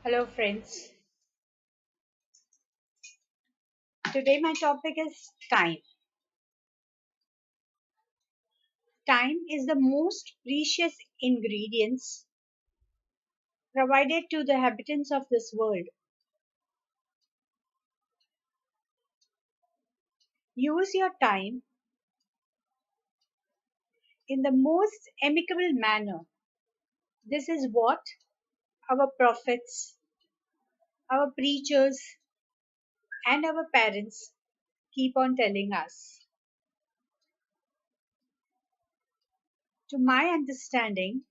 Hello, friends. Today, my topic is time. Time is the most precious ingredients provided to the inhabitants of this world. Use your time in the most amicable manner. This is what our prophets, our preachers, and our parents keep on telling us. To my understanding,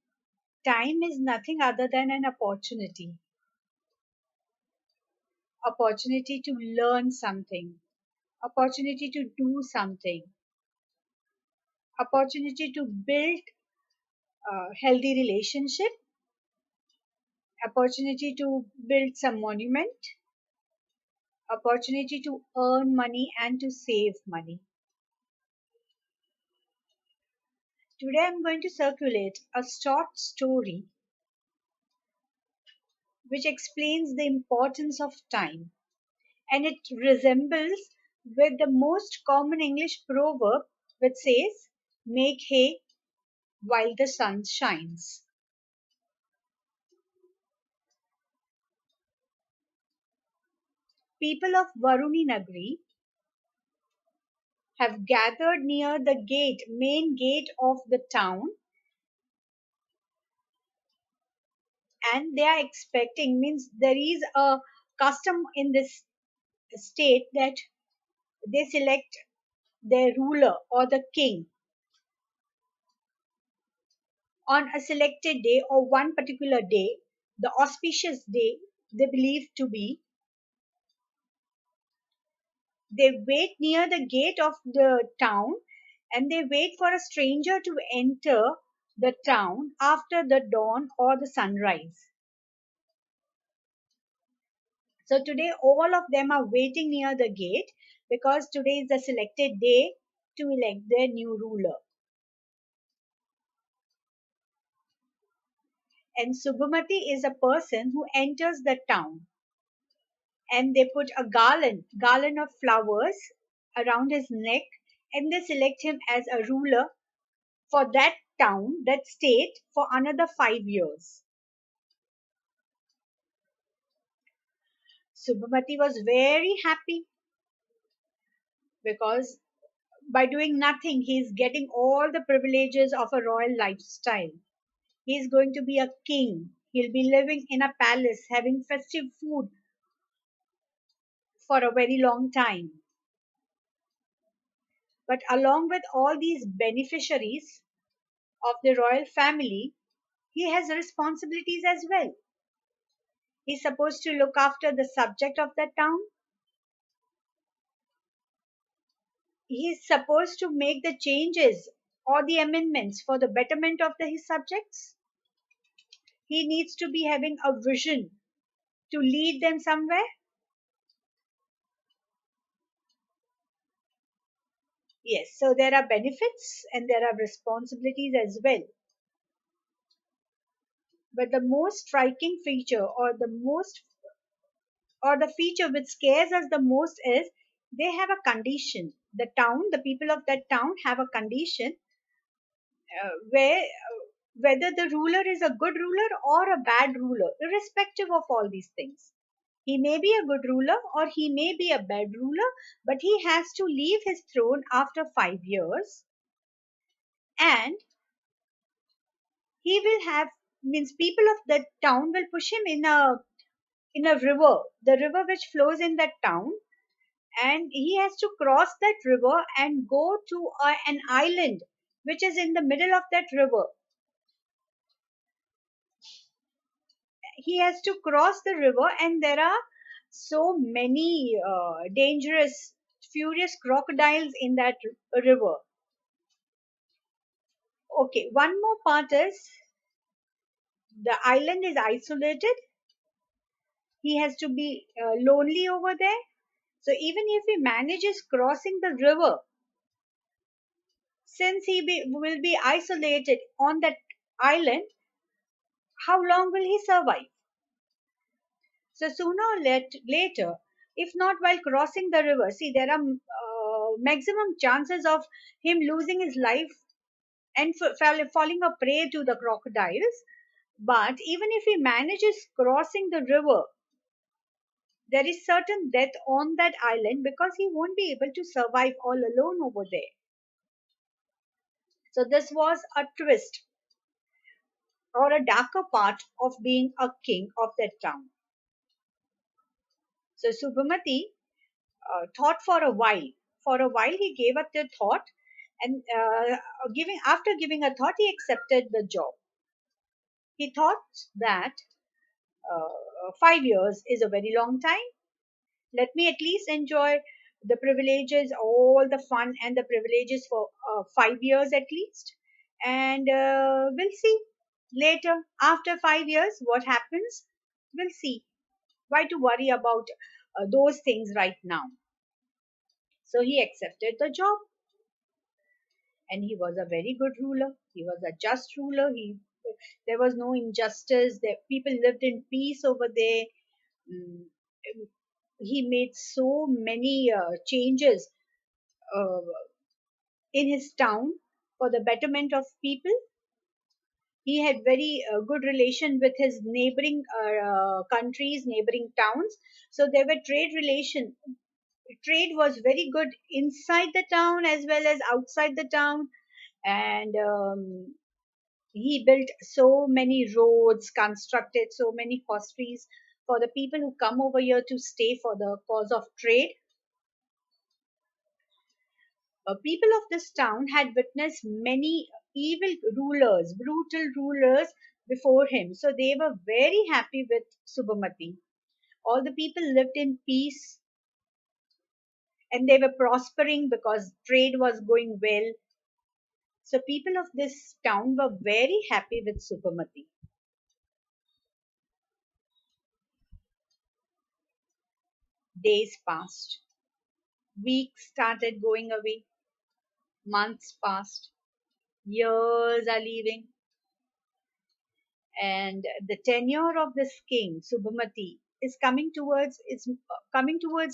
time is nothing other than an opportunity to learn something, opportunity to do something, opportunity to build a healthy relationship, opportunity to build some monument, opportunity to earn money and to save money. Today I'm going to circulate a short story which explains the importance of time, and it resembles with the most common English proverb which says, "Make hay while the sun shines." People of Varuni Nagari have gathered near the main gate of the town, and they are expecting, means there is a custom in this state that they select their ruler or the king on a selected day or one particular day, the auspicious day they believe to be. They wait near the gate of the town, and they wait for a stranger to enter the town after the dawn or the sunrise. So today all of them are waiting near the gate because today is the selected day to elect their new ruler. And Subhamati is a person who enters the town, and they put a garland of flowers around his neck, and they select him as a ruler for that town, that state, for another 5 years. Subhamati was very happy because by doing nothing, he is getting all the privileges of a royal lifestyle. He is going to be a king. He'll be living in a palace, having festive food for a very long time. But along with all these beneficiaries of the royal family, he has responsibilities as well. He's supposed to look after the subject of the town. He's supposed to make the changes or the amendments for the betterment of his subjects. He needs to be having a vision to lead them somewhere. Yes, so there are benefits and there are responsibilities as well. But the most striking feature, or the feature which scares us the most, is they have a condition. The people of that town have a condition where whether the ruler is a good ruler or a bad ruler, irrespective of all these things. He may be a good ruler or he may be a bad ruler, but he has to leave his throne after 5 years, and he will have, means people of that town will push him in a river, the river which flows in that town, and he has to cross that river and go to an island which is in the middle of that river. He has to cross the river, and there are so many dangerous, furious crocodiles in that river. Okay, one more part is the island is isolated. He has to be lonely over there. So even if he manages crossing the river, since will be isolated on that island, how long will he survive? So sooner or later, if not while crossing the river, see, there are maximum chances of him losing his life and falling a prey to the crocodiles. But even if he manages crossing the river, there is certain death on that island because he won't be able to survive all alone over there. So this was a twist or a darker part of being a king of that town. So Subhamati thought for a while. For a while, he gave up the thought, and giving after giving a thought, he accepted the job. He thought that 5 years is a very long time. Let me at least enjoy the privileges, all the fun and the privileges for 5 years at least, and we'll see later after 5 years what happens. We'll see. Why to worry about those things right now? So he accepted the job, and he was a very good ruler. He was a just ruler. There was no injustice. There, people lived in peace over there. Mm, he made so many changes uh, in his town for the betterment of people. He had very good relation with his neighboring countries, neighboring towns. So there were trade relation. Trade was very good inside the town as well as outside the town, and he built so many roads, constructed so many hostelries for the people who come over here to stay for the cause of trade. People of this town had witnessed many evil rulers, brutal rulers before him, so they were very happy with Subhamati. All the people lived in peace and they were prospering because trade was going well. So people of this town were very happy with Subhamati. Days passed, weeks started going away, months passed, years are leaving, and the tenure of this king Subhamati is coming towards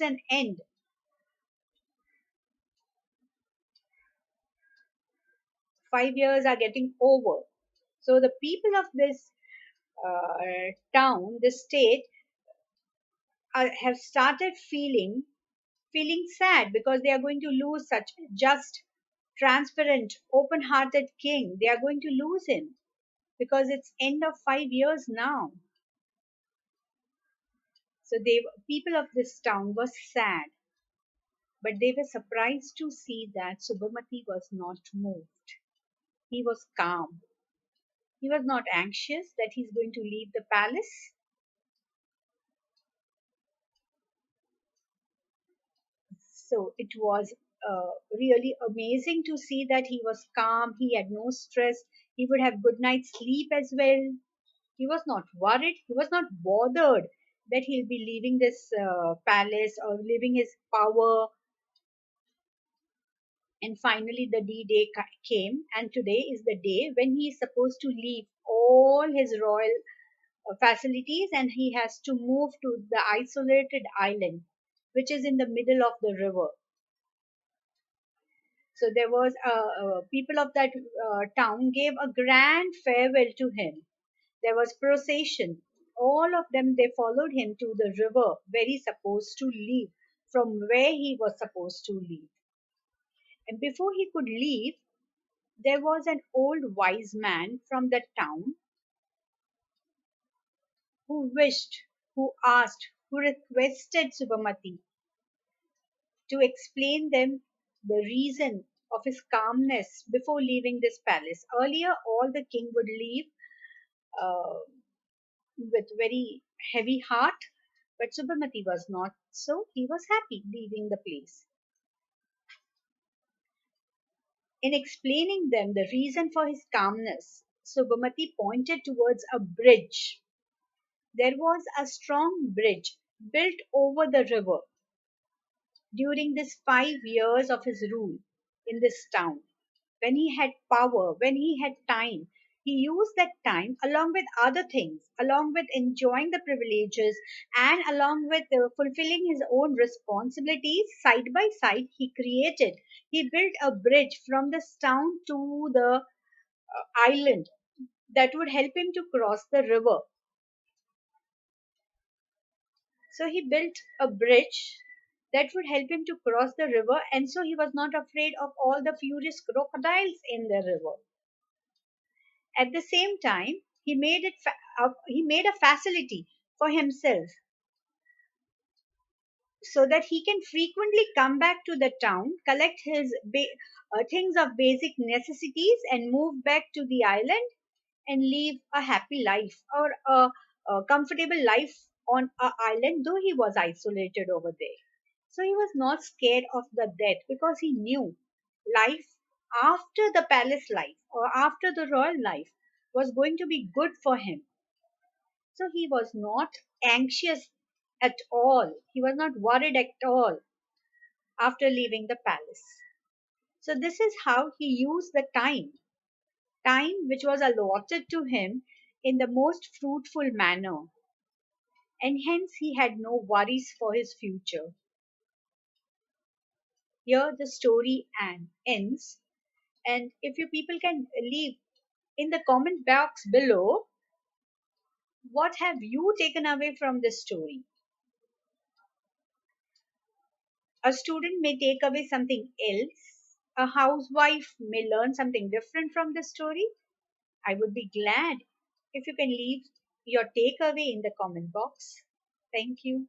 an end. 5 years are getting over. So the people of this town, this state, have started feeling sad because they are going to lose such just, transparent, open-hearted king. They are going to lose him because it's end of 5 years now. So they people of this town were sad, but they were surprised to see that Subhamati was not moved. He was calm. He was not anxious that he's going to leave the palace. So it was really amazing to see that he was calm. He had no stress. He would have good night's sleep as well. He was not worried. He was not bothered that he'll be leaving this palace or leaving his power. And finally, the D-Day came, and today is the day when he is supposed to leave all his royal facilities and he has to move to the isolated island, which is in the middle of the river. So there was people of that town gave a grand farewell to him. There was procession. All of them they followed him to the river where he supposed to leave, from where he was supposed to leave. And before he could leave, there was an old wise man from the town who wished, who asked, who requested Subhamati to explain them the reason of his calmness before leaving this palace. Earlier, all the king would leave uh, with very heavy heart, but Subhamati was not so. He was happy leaving the place. In explaining them the reason for his calmness, Subhamati pointed towards a bridge. There was a strong bridge built over the river during this 5 years of his rule in this town. When he had power, when he had time, he used that time along with other things, along with enjoying the privileges and along with fulfilling his own responsibilities side by side. He built a bridge from this town to the island that would help him to cross the river. So he built a bridge that would help him to cross the river, and so he was not afraid of all the furious crocodiles in the river. At the same time, he made a facility for himself so that he can frequently come back to the town, collect his things of basic necessities, and move back to the island and live a happy life or a comfortable life on a island, though he was isolated over there. So he was not scared of the death because he knew life after the palace life or after the royal life was going to be good for him. So he was not anxious at all. He was not worried at all after leaving the palace. So this is how he used the time which was allotted to him in the most fruitful manner, and hence he had no worries for his future. Here the story ends, and if you people can leave in the comment box below, what have you taken away from this story? A student may take away something else. A housewife may learn something different from the story. I would be glad if you can leave your takeaway in the comment box. Thank you.